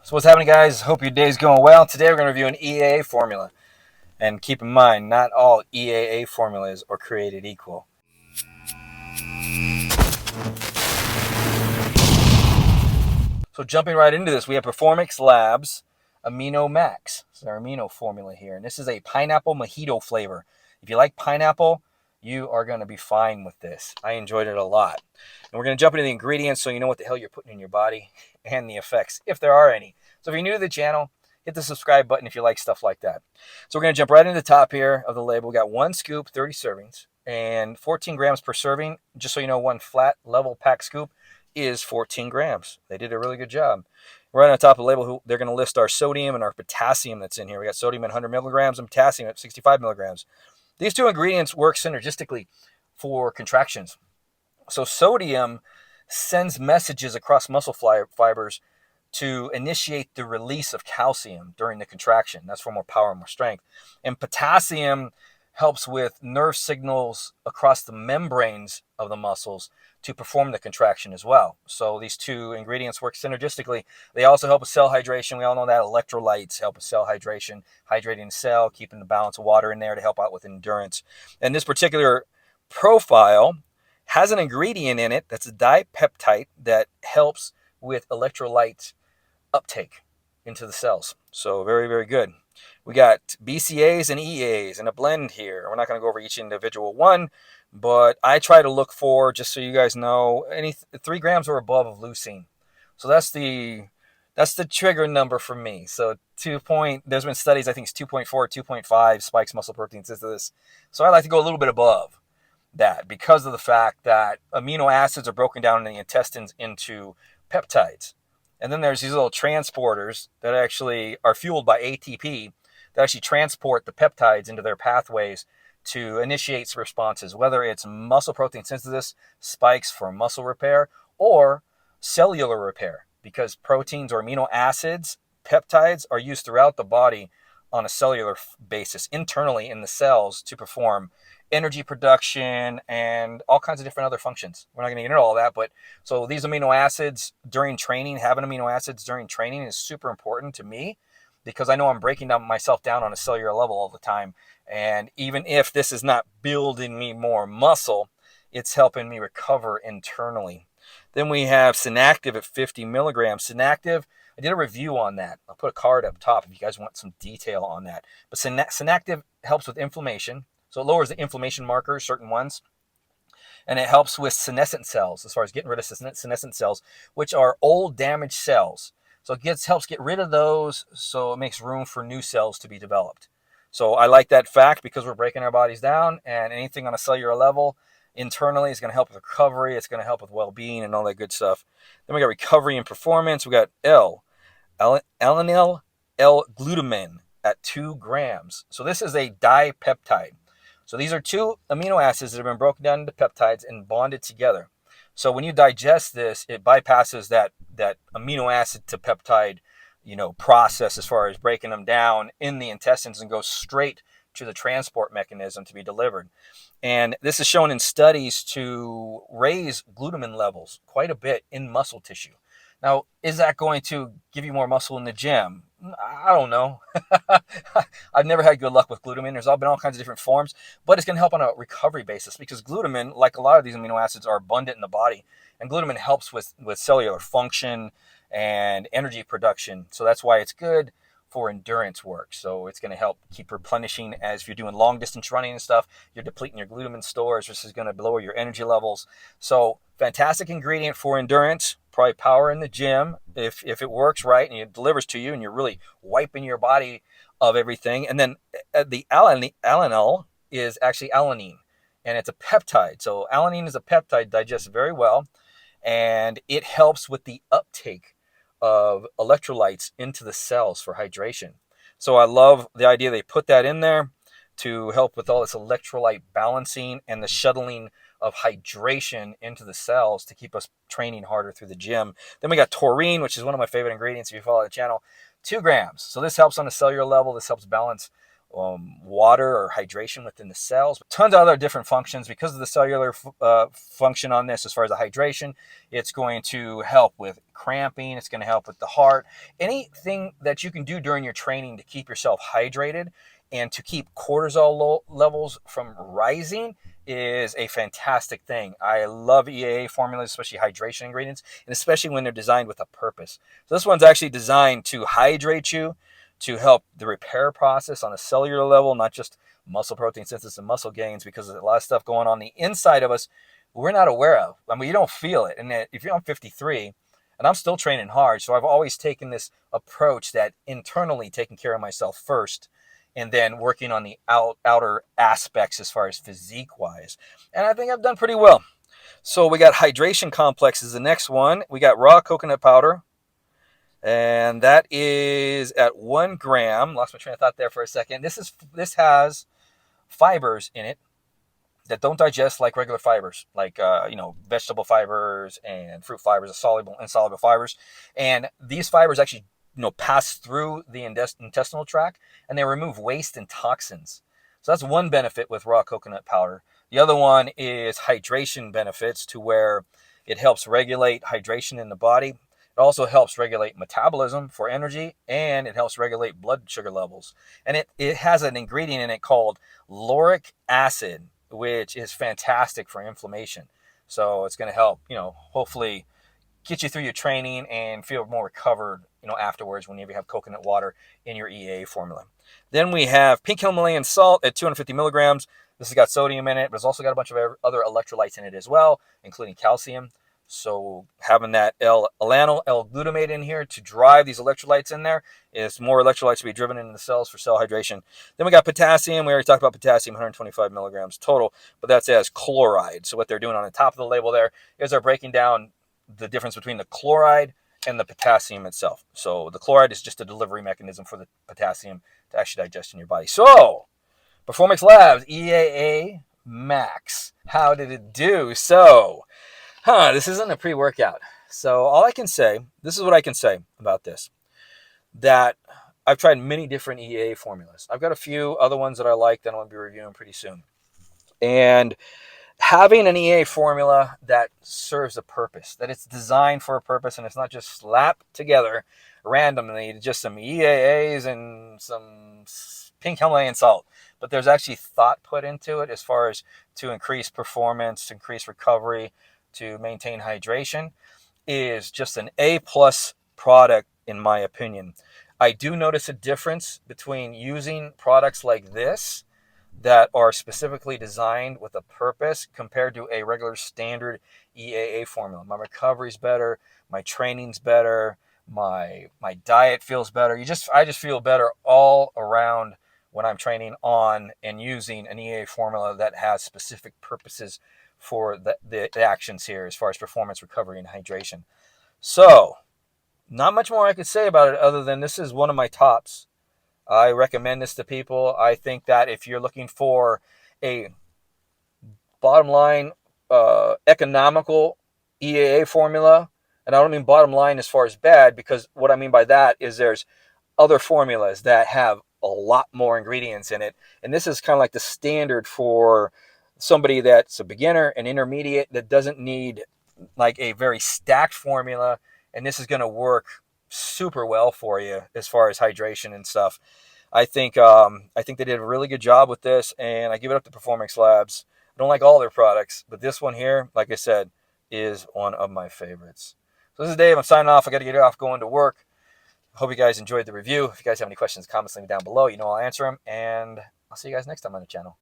So what's happening, guys? Hope your day's going well. Today we're going to review an EAA formula. And keep in mind, not all EAA formulas are created equal. So jumping right into this, we have Performax Labs EAMINO Max. This is our EAMINO formula here. And this is a pineapple mojito flavor. If you like pineapple, you are going to be fine with this. I enjoyed it a lot. And we're going to jump into the ingredients so you know what the hell you're putting in your body and the effects, if there are any. So if you're new to the channel, hit the subscribe button if you like stuff like that. So we're going to jump right into the top here of the label. We got 1 scoop, 30 servings, and 14 grams per serving. Just so you know, one flat level pack scoop is 14 grams. They did a really good job. Right on top of the label, they're going to list our sodium and our potassium that's in here. We got sodium at 100 milligrams and potassium at 65 milligrams. These two ingredients work synergistically for contractions. So sodium sends messages across muscle fibers to initiate the release of calcium during the contraction. That's for more power and more strength. And potassium helps with nerve signals across the membranes of the muscles to perform the contraction as well. So these two ingredients work synergistically. They also help with cell hydration. We all know that electrolytes help with cell hydration, hydrating the cell, keeping the balance of water in there to help out with endurance. And this particular profile has an ingredient in it that's a dipeptide that helps with electrolyte uptake into the cells. So very, very good. We got BCAs and EAs in a blend here. We're not going to go over each individual one, but I try to look for, just so you guys know, any 3 grams or above of leucine. So that's the trigger number for me. So there's been studies, I think it's 2.4, 2.5 spikes muscle protein synthesis. So I like to go a little bit above that because of the fact that amino acids are broken down in the intestines into peptides. And then there's these little transporters that actually are fueled by ATP that actually transport the peptides into their pathways to initiate responses, whether it's muscle protein synthesis, spikes for muscle repair, or cellular repair, because proteins or amino acids, peptides, are used throughout the body on a cellular basis, internally in the cells, to perform energy production and all kinds of different other functions. We're not going to get into all that, but so these amino acids during training, having amino acids during training is super important to me because I know I'm breaking myself down on a cellular level all the time. And even if this is not building me more muscle, it's helping me recover internally. Then we have Synactive at 50 milligrams. Synactive, I did a review on that. I'll put a card up top if you guys want some detail on that. But Synactive helps with inflammation. So it lowers the inflammation markers, certain ones. And it helps with senescent cells, as far as getting rid of senescent cells, which are old damaged cells. So it helps get rid of those, so it makes room for new cells to be developed. So I like that fact because we're breaking our bodies down, and anything on a cellular level internally is going to help with recovery. It's going to help with well-being and all that good stuff. Then we got recovery and performance. We got alanine L-glutamine at 2 grams. So this is a dipeptide. So these are 2 amino acids that have been broken down into peptides and bonded together. So when you digest this, it bypasses that amino acid to peptide, process as far as breaking them down in the intestines and goes straight to the transport mechanism to be delivered. And this is shown in studies to raise glutamine levels quite a bit in muscle tissue. Now, is that going to give you more muscle in the gym? I don't know. I've never had good luck with glutamine. There's been all kinds of different forms, but it's going to help on a recovery basis because glutamine, like a lot of these amino acids, are abundant in the body. And glutamine helps with cellular function and energy production. So that's why it's good for endurance work. So it's going to help keep replenishing as if you're doing long distance running and stuff, you're depleting your glutamine stores. This is going to lower your energy levels. So fantastic ingredient for endurance, probably power in the gym if it works right and it delivers to you and you're really wiping your body of everything. And then the alanine is actually alanine and it's a peptide. So alanine is a peptide, digests very well, and it helps with the uptake of electrolytes into the cells for hydration. So I love the idea they put that in there to help with all this electrolyte balancing and the shuttling of hydration into the cells to keep us training harder through the gym. Then we got taurine, which is one of my favorite ingredients if you follow the channel, 2 grams. So this helps on a cellular level. This helps balance water or hydration within the cells. Tons of other different functions because of the cellular function on this. As far as the hydration, it's going to help with cramping. It's going to help with the heart. Anything that you can do during your training to keep yourself hydrated and to keep cortisol levels from rising is a fantastic thing. I love EAA formulas, especially hydration ingredients, and especially when they're designed with a purpose. So this one's actually designed to hydrate you, to help the repair process on a cellular level, not just muscle protein synthesis and muscle gains, because there's a lot of stuff going on the inside of us we're not aware of. I mean, you don't feel it. And if I'm 53 and I'm still training hard, so I've always taken this approach that internally taking care of myself first and then working on the outer aspects as far as physique wise. And I think I've done pretty well. So we got hydration complex is the next one. We got raw coconut powder, and that is at 1 gram. Lost my train of thought there for a second. This has fibers in it that don't digest like regular fibers, like vegetable fibers and fruit fibers, soluble insoluble fibers. And these fibers actually pass through the intestinal tract, and they remove waste and toxins. So that's one benefit with raw coconut powder. The other one is hydration benefits, to where it helps regulate hydration in the body. It also helps regulate metabolism for energy, and it helps regulate blood sugar levels. And it has an ingredient in it called lauric acid, which is fantastic for inflammation. So it's going to help, hopefully get you through your training and feel more recovered, afterwards whenever you have coconut water in your EAA formula. Then we have pink Himalayan salt at 250 milligrams. This has got sodium in it, but it's also got a bunch of other electrolytes in it as well, including calcium. So having that L-alanyl, L-glutamate in here to drive these electrolytes in there is more electrolytes to be driven into the cells for cell hydration. Then we got potassium. We already talked about potassium, 125 milligrams total, but that's as chloride. So what they're doing on the top of the label there is they're breaking down the difference between the chloride and the potassium itself. So the chloride is just a delivery mechanism for the potassium to actually digest in your body. So Performax Labs, EAA Max. How did it do? So, this isn't a pre-workout. So all I can say, this is what I can say about this, that I've tried many different EAA formulas. I've got a few other ones that I like that I'm going to be reviewing pretty soon. And having an EAA formula that serves a purpose, that it's designed for a purpose, and it's not just slapped together randomly, just some EAAs and some pink Himalayan salt. But there's actually thought put into it as far as to increase performance, to increase recovery, to maintain hydration, is just an A+ product in my opinion. I do notice a difference between using products like this that are specifically designed with a purpose compared to a regular standard EAA formula. My recovery's better, my training's better, my diet feels better. I just feel better all around when I'm training on and using an EAA formula that has specific purposes for the actions here as far as performance, recovery, and hydration. So, not much more I could say about it other than this is one of my tops. I recommend this to people. I think that if you're looking for a bottom line economical EAA formula, and I don't mean bottom line as far as bad, because what I mean by that is there's other formulas that have a lot more ingredients in it, and this is kind of like the standard for somebody that's a beginner, an intermediate, that doesn't need like a very stacked formula, and this is going to work super well for you as far as hydration and stuff. I think they did a really good job with this, and I give it up to Performax Labs. I don't like all their products, but this one here, like I said, is one of my favorites. So this is Dave. I'm signing off. I got to get off going to work. Hope you guys enjoyed the review. If you guys have any questions, comments, leave me down below. I'll answer them, and I'll see you guys next time on the channel.